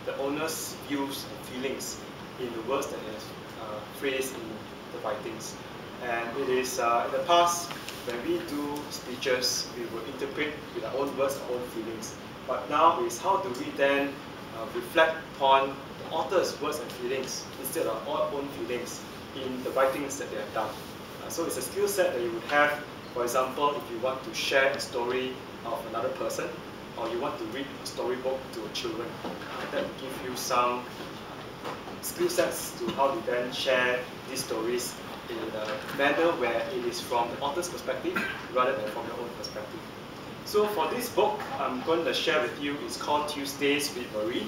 the owner's views and feelings in the words that is phrased in the writings. And it is in the past, when we do speeches, we will interpret with our own words, our own feelings. But now is how do we then reflect upon the author's words and feelings instead of our own feelings in the writings that they have done. So it's a skill set that you would have, for example, if you want to share a story of another person, or you want to read a storybook to children. That will give you some skill sets to how to then share these stories in a manner where it is from the author's perspective rather than from your own perspective. So for this book, I'm going to share with you, it's called Tuesdays with Marie.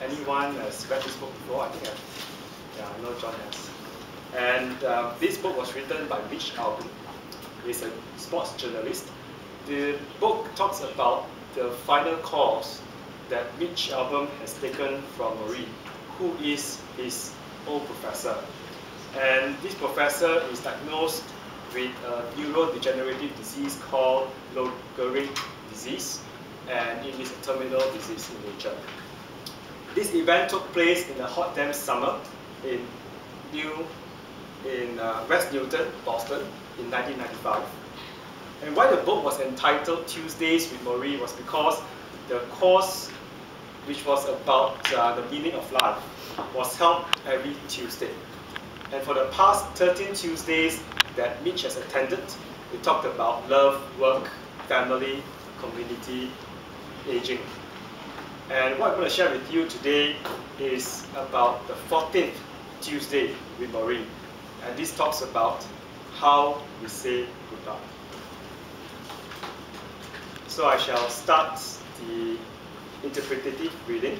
Anyone has read this book before? I think I know John has. And this book was written by Mitch Albom. He's a sports journalist. The book talks about the final course that Mitch Albom has taken from Marie, who is his old professor. And this professor is diagnosed with a neurodegenerative disease called Lou Gehrig disease, and it is a terminal disease in nature. This event took place in the hot damp summer in West Newton, Boston, in 1995. And why the book was entitled Tuesdays with Marie was because the course, which was about the meaning of life, was held every Tuesday. And for the past 13 Tuesdays that Mitch has attended, we talked about love, work, family, community, aging. And what I'm going to share with you today is about the 14th Tuesday with Marie. And this talks about how we say goodbye. So I shall start the interpretative reading.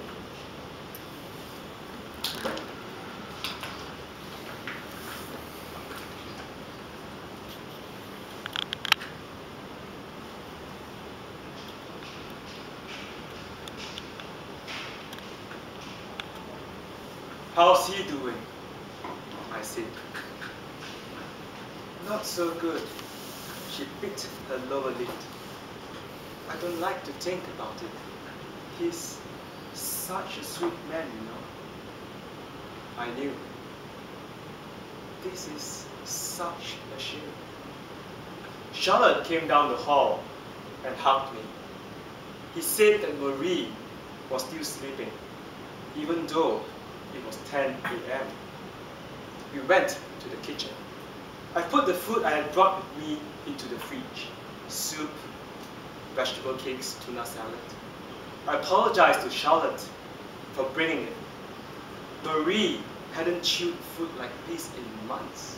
How's he doing? I said. Not so good. She bit her lower lip. I don't like to think about it. He's such a sweet man, you know. I knew. This is such a shame. Charlotte came down the hall and hugged me. He said that Marie was still sleeping, even though it was 10 a.m. We went to the kitchen. I put the food I had brought with me into the fridge. Soup, vegetable cakes, tuna salad. I apologized to Charlotte for bringing it. Marie hadn't chewed food like this in months.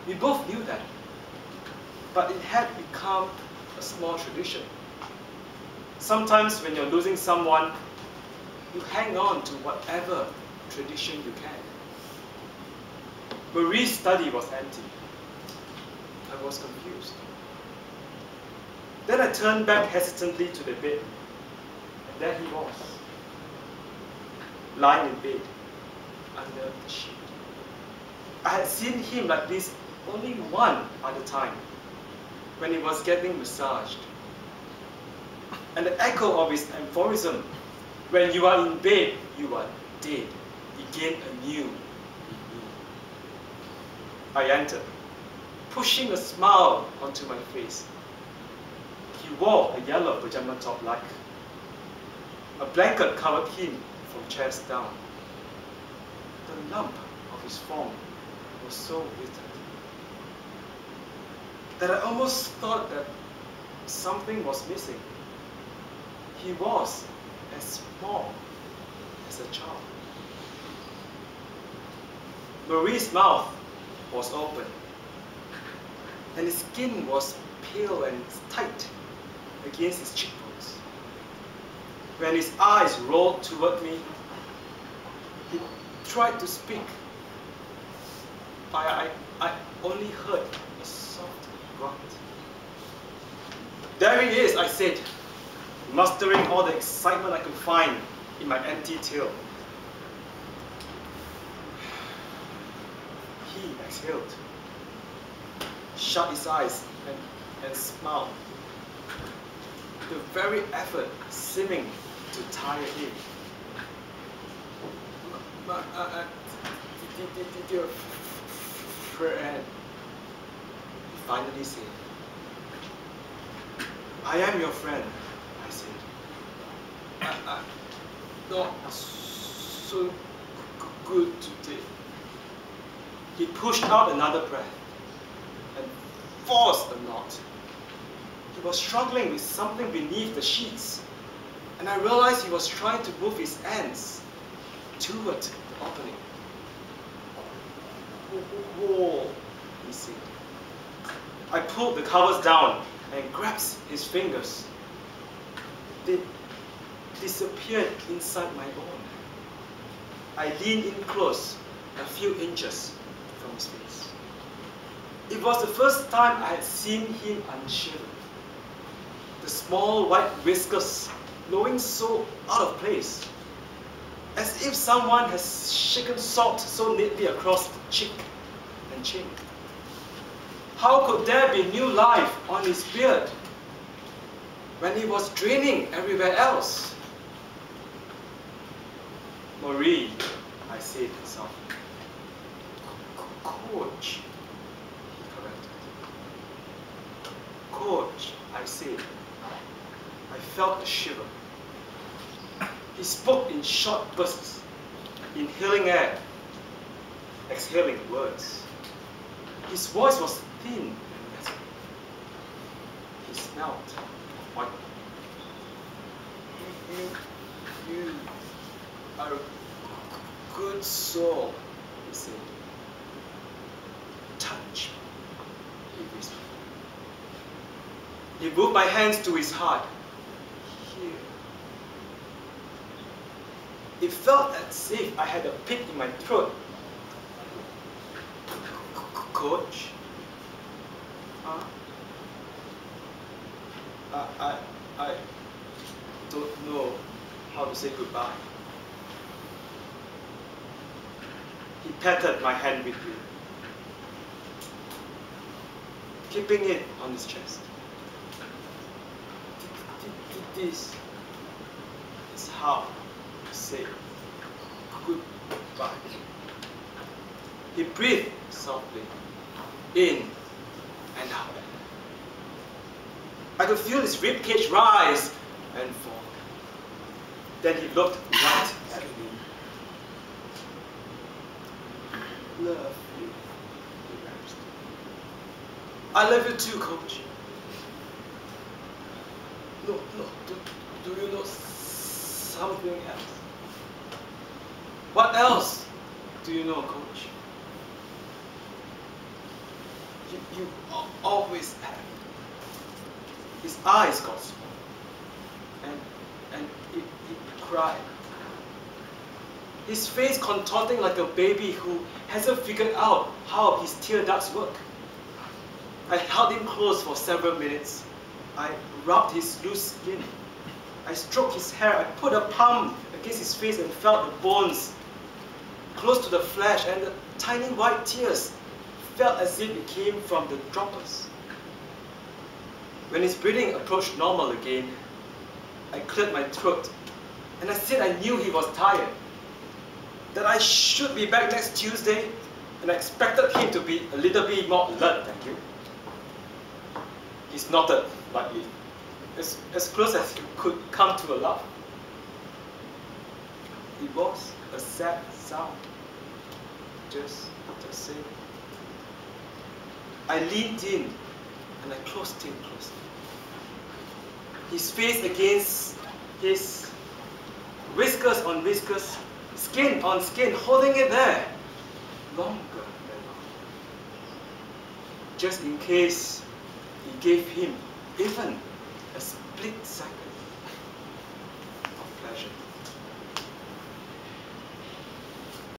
We both knew that, but it had become a small tradition. Sometimes when you're losing someone, you hang on to whatever tradition you can. Marie's study was empty. I was confused. Then I turned back hesitantly to the bed, and there he was, lying in bed, under the sheet. I had seen him like this only one other time, when he was getting massaged. And the echo of his aphorism, when you are in bed, you are dead, began anew in me. I entered, pushing a smile onto my face. He wore a yellow pajama top-like. A blanket covered him from chest down. The lump of his form was so withered that I almost thought that something was missing. He was as small as a child. Marie's mouth was open, and his skin was pale and tight against his cheekbones. When his eyes rolled toward me, he tried to speak, but I only heard a soft grunt. There he is, I said, mustering all the excitement I could find in my empty tail. He exhaled, shut his eyes, and smiled. The very effort seeming to tire him. Dear friend, he finally said. I am your friend, I said. Not so good today. He pushed out another breath and forced a knot. He was struggling with something beneath the sheets, and I realized he was trying to move his hands toward the opening. Whoa, he said. I pulled the covers down and grabbed his fingers. They disappeared inside my own. I leaned in close, a few inches from his face. It was the first time I had seen him unshaven. The small white whiskers blowing so out of place, as if someone has shaken salt so neatly across the cheek and chin. How could there be new life on his beard when he was draining everywhere else? Marie, I said softly. Coach, he corrected. Coach, I said. I felt a shiver. He spoke in short bursts, inhaling air, exhaling words. His voice was thin and raspy. He smelled of white. You are a good soul, he said. Touch me, he whispered. He moved my hands to his heart. Here. It felt as if I had a pit in my throat. Coach? Huh? I don't know how to say goodbye. He patted my hand weakly, keeping it on his chest. This is how to say goodbye. He breathed softly, in and out. I could feel his ribcage rise and fall. Then he looked right at me. Love you, he rasped. I love you too, Coach. No, do you know something else? What else do you know, Coach? You always have. His eyes got small, and he cried. His face contorting like a baby who hasn't figured out how his tear ducts work. I held him close for several minutes. I rubbed his loose skin. I stroked his hair. I put a palm against his face and felt the bones close to the flesh, and the tiny white tears felt as if it came from the droppers. When his breathing approached normal again, I cleared my throat, and I said I knew he was tired, that I should be back next Tuesday, and I expected him to be a little bit more alert than you. He snorted lightly, as close as you could come to a laugh. It was a sad sound, just the same. I leaned in and I closed him closely. His face against his, whiskers on whiskers, skin on skin, holding it there longer than long. Just in case he gave him even a split second of pleasure.